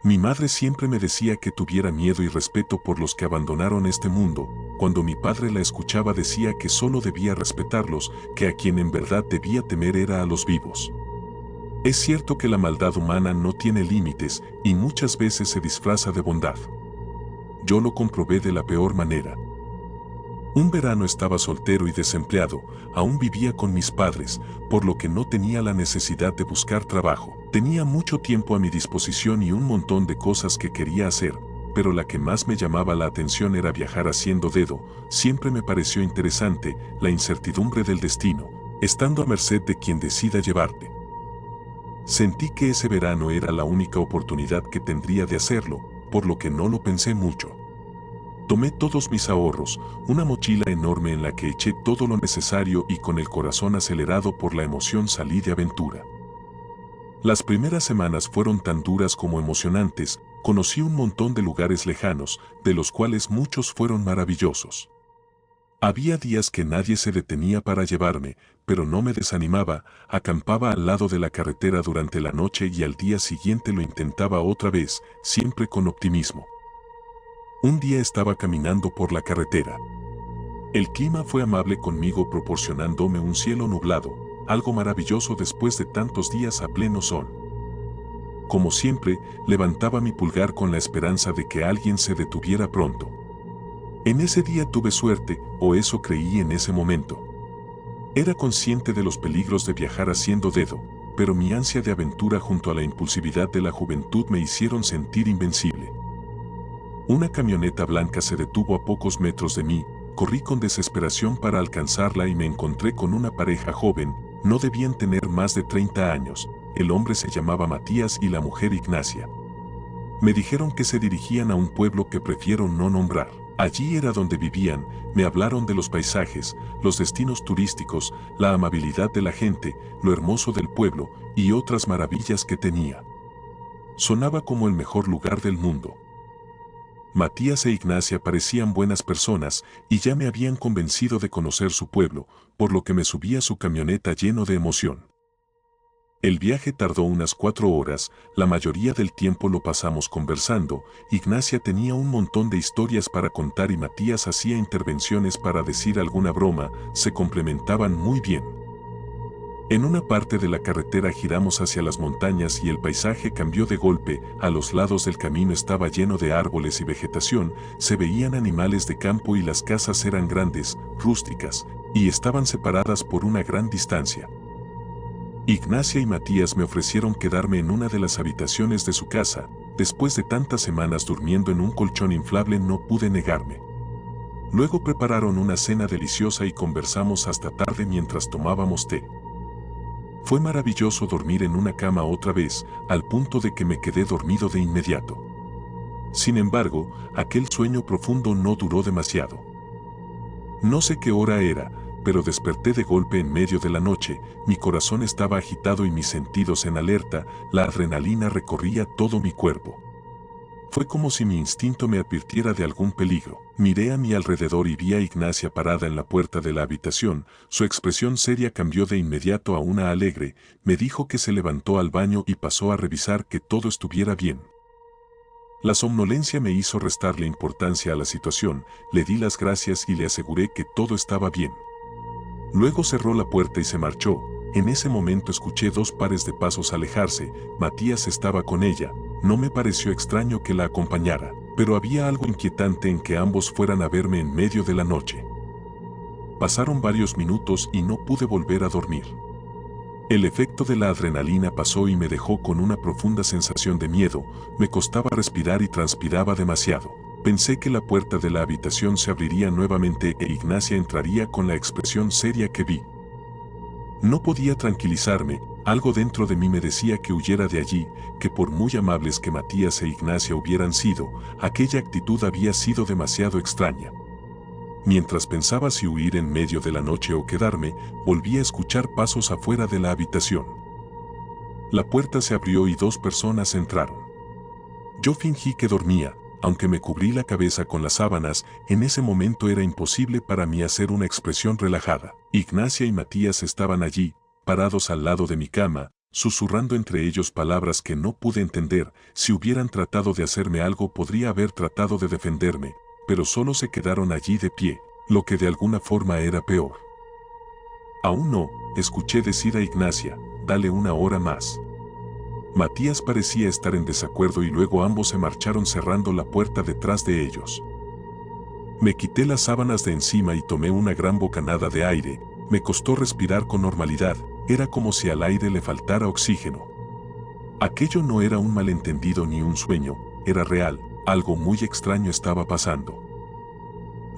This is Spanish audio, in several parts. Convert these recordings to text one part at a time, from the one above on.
Mi madre siempre me decía que tuviera miedo y respeto por los que abandonaron este mundo. Cuando mi padre la escuchaba decía que solo debía respetarlos, que a quien en verdad debía temer era a los vivos. Es cierto que la maldad humana no tiene límites y muchas veces se disfraza de bondad. Yo lo comprobé de la peor manera. Un verano estaba soltero y desempleado, aún vivía con mis padres, por lo que no tenía la necesidad de buscar trabajo. Tenía mucho tiempo a mi disposición y un montón de cosas que quería hacer, pero la que más me llamaba la atención era viajar haciendo dedo. Siempre me pareció interesante la incertidumbre del destino, estando a merced de quien decida llevarte. Sentí que ese verano era la única oportunidad que tendría de hacerlo, por lo que no lo pensé mucho. Tomé todos mis ahorros, una mochila enorme en la que eché todo lo necesario y con el corazón acelerado por la emoción salí de aventura. Las primeras semanas fueron tan duras como emocionantes, conocí un montón de lugares lejanos, de los cuales muchos fueron maravillosos. Había días que nadie se detenía para llevarme, pero no me desanimaba, acampaba al lado de la carretera durante la noche y al día siguiente lo intentaba otra vez, siempre con optimismo. Un día estaba caminando por la carretera. El clima fue amable conmigo proporcionándome un cielo nublado, algo maravilloso después de tantos días a pleno sol. Como siempre, levantaba mi pulgar con la esperanza de que alguien se detuviera pronto. En ese día tuve suerte, o eso creí en ese momento. Era consciente de los peligros de viajar haciendo dedo, pero mi ansia de aventura junto a la impulsividad de la juventud me hicieron sentir invencible. Una camioneta blanca se detuvo a pocos metros de mí, corrí con desesperación para alcanzarla y me encontré con una pareja joven, no debían tener más de 30 años, el hombre se llamaba Matías y la mujer Ignacia. Me dijeron que se dirigían a un pueblo que prefiero no nombrar. Allí era donde vivían, me hablaron de los paisajes, los destinos turísticos, la amabilidad de la gente, lo hermoso del pueblo y otras maravillas que tenía. Sonaba como el mejor lugar del mundo. Matías e Ignacia parecían buenas personas y ya me habían convencido de conocer su pueblo, por lo que me subí a su camioneta lleno de emoción. El viaje tardó unas 4 horas, la mayoría del tiempo lo pasamos conversando. Ignacia tenía un montón de historias para contar y Matías hacía intervenciones para decir alguna broma, se complementaban muy bien. En una parte de la carretera giramos hacia las montañas y el paisaje cambió de golpe, a los lados del camino estaba lleno de árboles y vegetación, se veían animales de campo y las casas eran grandes, rústicas, y estaban separadas por una gran distancia. Ignacia y Matías me ofrecieron quedarme en una de las habitaciones de su casa. Después de tantas semanas durmiendo en un colchón inflable no pude negarme. Luego prepararon una cena deliciosa y conversamos hasta tarde mientras tomábamos té. Fue maravilloso dormir en una cama otra vez, al punto de que me quedé dormido de inmediato. Sin embargo, aquel sueño profundo no duró demasiado. No sé qué hora era, pero desperté de golpe en medio de la noche, mi corazón estaba agitado y mis sentidos en alerta, la adrenalina recorría todo mi cuerpo. Fue como si mi instinto me advirtiera de algún peligro. Miré a mi alrededor y vi a Ignacia parada en la puerta de la habitación, su expresión seria cambió de inmediato a una alegre, me dijo que se levantó al baño y pasó a revisar que todo estuviera bien. La somnolencia me hizo restarle importancia a la situación, le di las gracias y le aseguré que todo estaba bien. Luego cerró la puerta y se marchó. En ese momento escuché 2 pares de pasos alejarse, Matías estaba con ella, no me pareció extraño que la acompañara, pero había algo inquietante en que ambos fueran a verme en medio de la noche. Pasaron varios minutos y no pude volver a dormir. El efecto de la adrenalina pasó y me dejó con una profunda sensación de miedo, me costaba respirar y transpiraba demasiado. Pensé que la puerta de la habitación se abriría nuevamente e Ignacia entraría con la expresión seria que vi. No podía tranquilizarme, algo dentro de mí me decía que huyera de allí, que por muy amables que Matías e Ignacia hubieran sido, aquella actitud había sido demasiado extraña. Mientras pensaba si huir en medio de la noche o quedarme, volví a escuchar pasos afuera de la habitación. La puerta se abrió y 2 personas entraron. Yo fingí que dormía, aunque me cubrí la cabeza con las sábanas, en ese momento era imposible para mí hacer una expresión relajada. Ignacia y Matías estaban allí, parados al lado de mi cama, susurrando entre ellos palabras que no pude entender. Si hubieran tratado de hacerme algo, podría haber tratado de defenderme, pero solo se quedaron allí de pie, lo que de alguna forma era peor. Aún no, escuché decir a Ignacia, dale una hora más. Matías parecía estar en desacuerdo y luego ambos se marcharon cerrando la puerta detrás de ellos. Me quité las sábanas de encima y tomé una gran bocanada de aire. Me costó respirar con normalidad, era como si al aire le faltara oxígeno. Aquello no era un malentendido ni un sueño, era real, algo muy extraño estaba pasando.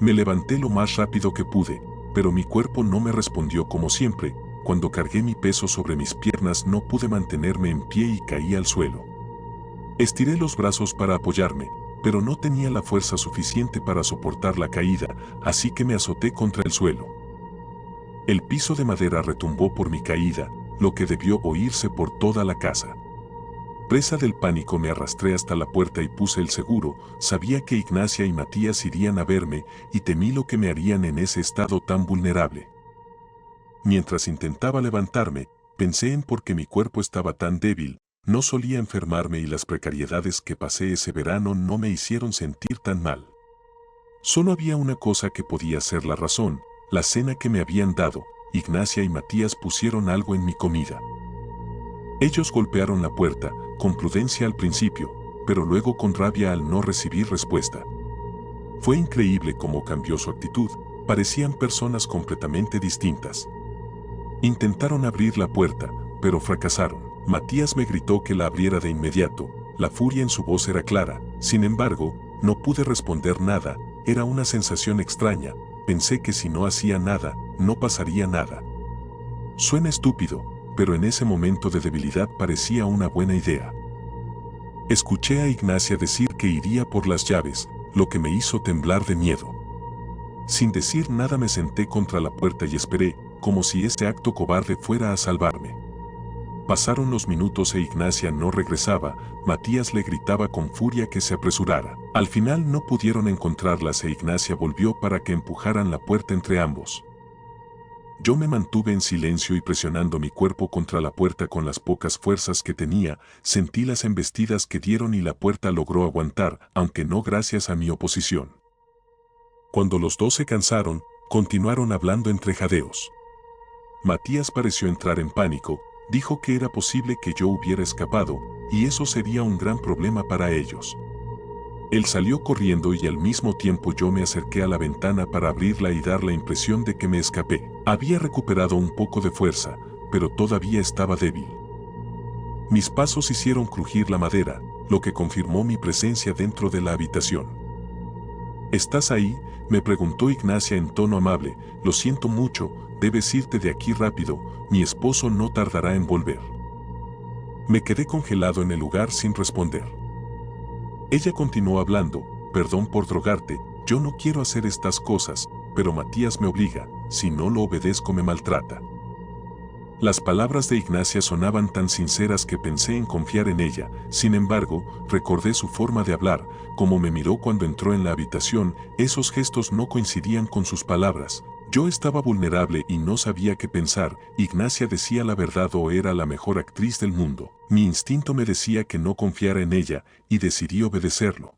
Me levanté lo más rápido que pude, pero mi cuerpo no me respondió como siempre. Cuando cargué mi peso sobre mis piernas no pude mantenerme en pie y caí al suelo. Estiré los brazos para apoyarme, pero no tenía la fuerza suficiente para soportar la caída, así que me azoté contra el suelo. El piso de madera retumbó por mi caída, lo que debió oírse por toda la casa. Presa del pánico me arrastré hasta la puerta y puse el seguro. Sabía que Ignacia y Matías irían a verme y temí lo que me harían en ese estado tan vulnerable. Mientras intentaba levantarme, pensé en por qué mi cuerpo estaba tan débil. No solía enfermarme y las precariedades que pasé ese verano no me hicieron sentir tan mal. Solo había una cosa que podía ser la razón, la cena que me habían dado. Ignacia y Matías pusieron algo en mi comida. Ellos golpearon la puerta, con prudencia al principio, pero luego con rabia al no recibir respuesta. Fue increíble cómo cambió su actitud, parecían personas completamente distintas. Intentaron abrir la puerta, pero fracasaron. Matías me gritó que la abriera de inmediato, la furia en su voz era clara. Sin embargo, no pude responder nada, era una sensación extraña. Pensé que si no hacía nada, no pasaría nada. Suena estúpido, pero en ese momento de debilidad parecía una buena idea. Escuché a Ignacia decir que iría por las llaves, lo que me hizo temblar de miedo. Sin decir nada me senté contra la puerta y esperé, como si este acto cobarde fuera a salvarme. Pasaron los minutos e Ignacia no regresaba. Matías le gritaba con furia que se apresurara. Al final no pudieron encontrarlas e Ignacia volvió para que empujaran la puerta entre ambos. Yo me mantuve en silencio y presionando mi cuerpo contra la puerta con las pocas fuerzas que tenía, sentí las embestidas que dieron y la puerta logró aguantar, aunque no gracias a mi oposición. Cuando los dos se cansaron, continuaron hablando entre jadeos. Matías pareció entrar en pánico, dijo que era posible que yo hubiera escapado, y eso sería un gran problema para ellos. Él salió corriendo y al mismo tiempo yo me acerqué a la ventana para abrirla y dar la impresión de que me escapé. Había recuperado un poco de fuerza, pero todavía estaba débil. Mis pasos hicieron crujir la madera, lo que confirmó mi presencia dentro de la habitación. ¿Estás ahí?, me preguntó Ignacia en tono amable. Lo siento mucho, debes irte de aquí rápido, mi esposo no tardará en volver. Me quedé congelado en el lugar sin responder. Ella continuó hablando, perdón por drogarte, yo no quiero hacer estas cosas, pero Matías me obliga, si no lo obedezco me maltrata. Las palabras de Ignacia sonaban tan sinceras que pensé en confiar en ella. Sin embargo, recordé su forma de hablar, cómo me miró cuando entró en la habitación. Esos gestos no coincidían con sus palabras. Yo estaba vulnerable y no sabía qué pensar. Ignacia decía la verdad o era la mejor actriz del mundo. Mi instinto me decía que no confiara en ella, y decidí obedecerlo.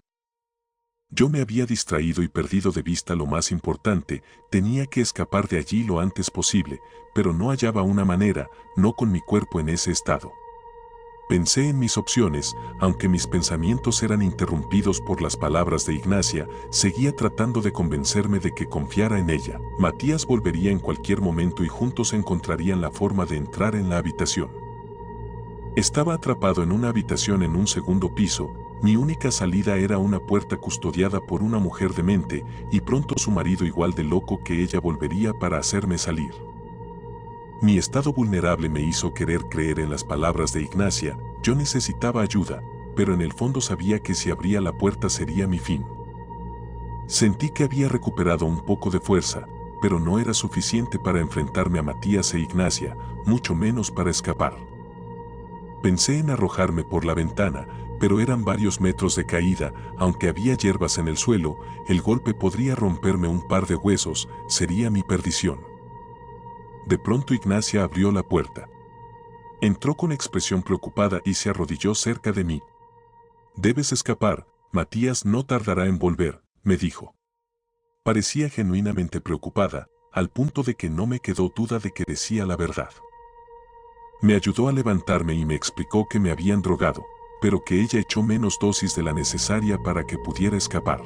Yo me había distraído y perdido de vista lo más importante. Tenía que escapar de allí lo antes posible, pero no hallaba una manera, no con mi cuerpo en ese estado. Pensé en mis opciones, aunque mis pensamientos eran interrumpidos por las palabras de Ignacia, seguía tratando de convencerme de que confiara en ella. Matías volvería en cualquier momento y juntos encontrarían la forma de entrar en la habitación. Estaba atrapado en una habitación en un segundo piso. Mi única salida era una puerta custodiada por una mujer demente, y pronto su marido igual de loco que ella volvería para hacerme salir. Mi estado vulnerable me hizo querer creer en las palabras de Ignacia. Yo necesitaba ayuda, pero en el fondo sabía que si abría la puerta sería mi fin. Sentí que había recuperado un poco de fuerza, pero no era suficiente para enfrentarme a Matías e Ignacia, mucho menos para escapar. Pensé en arrojarme por la ventana, pero eran varios metros de caída. Aunque había hierbas en el suelo, el golpe podría romperme un par de huesos, sería mi perdición. De pronto Ignacia abrió la puerta. Entró con expresión preocupada y se arrodilló cerca de mí. «Debes escapar, Matías no tardará en volver», me dijo. Parecía genuinamente preocupada, al punto de que no me quedó duda de que decía la verdad. Me ayudó a levantarme y me explicó que me habían drogado, pero que ella echó menos dosis de la necesaria para que pudiera escapar.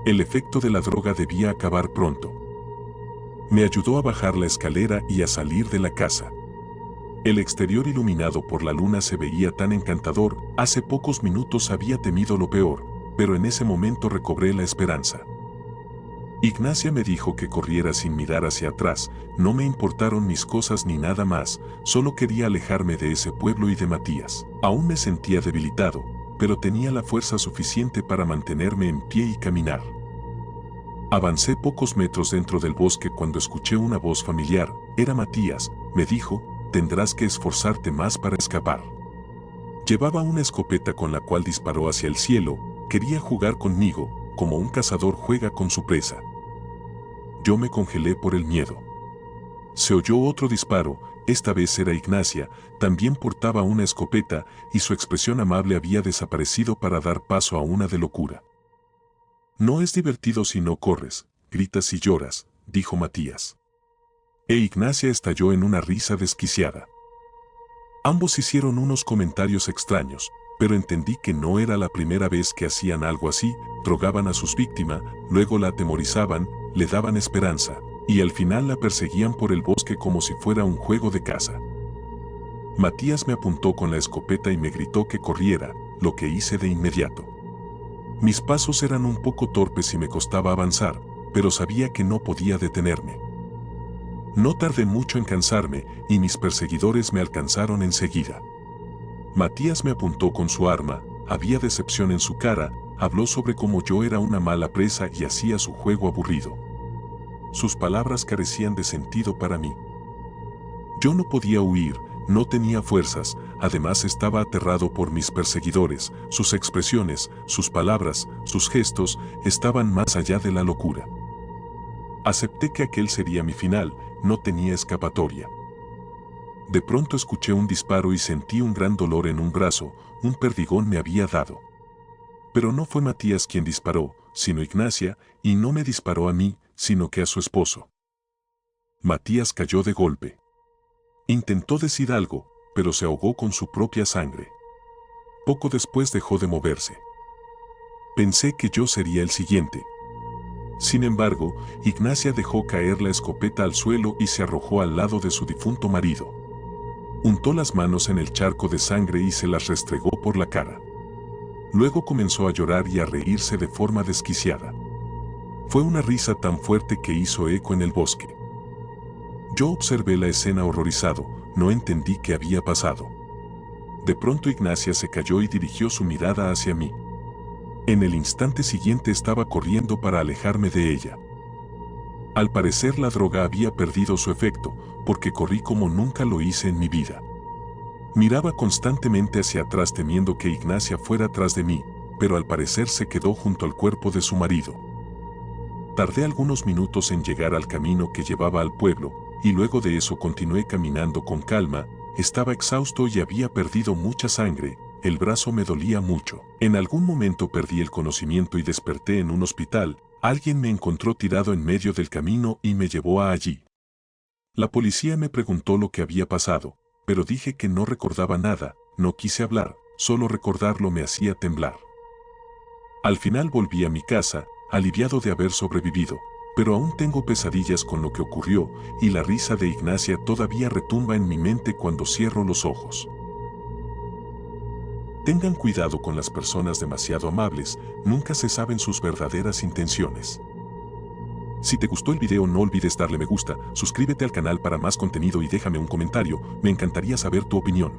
El efecto de la droga debía acabar pronto. Me ayudó a bajar la escalera y a salir de la casa. El exterior iluminado por la luna se veía tan encantador. Hace pocos minutos había temido lo peor, pero en ese momento recobré la esperanza. Ignacia me dijo que corriera sin mirar hacia atrás. No me importaron mis cosas ni nada más, solo quería alejarme de ese pueblo y de Matías. Aún me sentía debilitado, pero tenía la fuerza suficiente para mantenerme en pie y caminar. Avancé pocos metros dentro del bosque cuando escuché una voz familiar. Era Matías, me dijo, «Tendrás que esforzarte más para escapar». Llevaba una escopeta con la cual disparó hacia el cielo. Quería jugar conmigo, como un cazador juega con su presa. Yo me congelé por el miedo. Se oyó otro disparo. Esta vez era Ignacia, también portaba una escopeta y su expresión amable había desaparecido para dar paso a una de locura. «No es divertido si no corres, gritas y lloras», dijo Matías. Ignacia estalló en una risa desquiciada. Ambos hicieron unos comentarios extraños, pero entendí que no era la primera vez que hacían algo así. Drogaban a sus víctimas, luego la atemorizaban, le daban esperanza, y al final la perseguían por el bosque como si fuera un juego de caza. Matías me apuntó con la escopeta y me gritó que corriera, lo que hice de inmediato. Mis pasos eran un poco torpes y me costaba avanzar, pero sabía que no podía detenerme. No tardé mucho en cansarme y mis perseguidores me alcanzaron enseguida. Matías me apuntó con su arma, había decepción en su cara, habló sobre cómo yo era una mala presa y hacía su juego aburrido. Sus palabras carecían de sentido para mí. Yo no podía huir, no tenía fuerzas, además estaba aterrado por mis perseguidores. Sus expresiones, sus palabras, sus gestos, estaban más allá de la locura. Acepté que aquel sería mi final, no tenía escapatoria. De pronto escuché un disparo y sentí un gran dolor en un brazo. Un perdigón me había dado. Pero no fue Matías quien disparó, sino Ignacia, y no me disparó a mí, sino que a su esposo. Matías cayó de golpe. Intentó decir algo, pero se ahogó con su propia sangre. Poco después dejó de moverse. Pensé que yo sería el siguiente. Sin embargo, Ignacia dejó caer la escopeta al suelo y se arrojó al lado de su difunto marido. Untó las manos en el charco de sangre y se las restregó por la cara. Luego comenzó a llorar y a reírse de forma desquiciada. Fue una risa tan fuerte que hizo eco en el bosque. Yo observé la escena horrorizado, no entendí qué había pasado. De pronto Ignacia se cayó y dirigió su mirada hacia mí. En el instante siguiente estaba corriendo para alejarme de ella. Al parecer la droga había perdido su efecto, porque corrí como nunca lo hice en mi vida. Miraba constantemente hacia atrás temiendo que Ignacia fuera tras de mí, pero al parecer se quedó junto al cuerpo de su marido. Tardé algunos minutos en llegar al camino que llevaba al pueblo, y luego de eso continué caminando con calma. Estaba exhausto y había perdido mucha sangre, el brazo me dolía mucho. En algún momento perdí el conocimiento y desperté en un hospital. Alguien me encontró tirado en medio del camino y me llevó a allí. La policía me preguntó lo que había pasado, pero dije que no recordaba nada, no quise hablar, solo recordarlo me hacía temblar. Al final volví a mi casa, aliviado de haber sobrevivido, pero aún tengo pesadillas con lo que ocurrió, y la risa de Ignacia todavía retumba en mi mente cuando cierro los ojos. Tengan cuidado con las personas demasiado amables, nunca se saben sus verdaderas intenciones. Si te gustó el video no olvides darle me gusta, suscríbete al canal para más contenido y déjame un comentario, me encantaría saber tu opinión.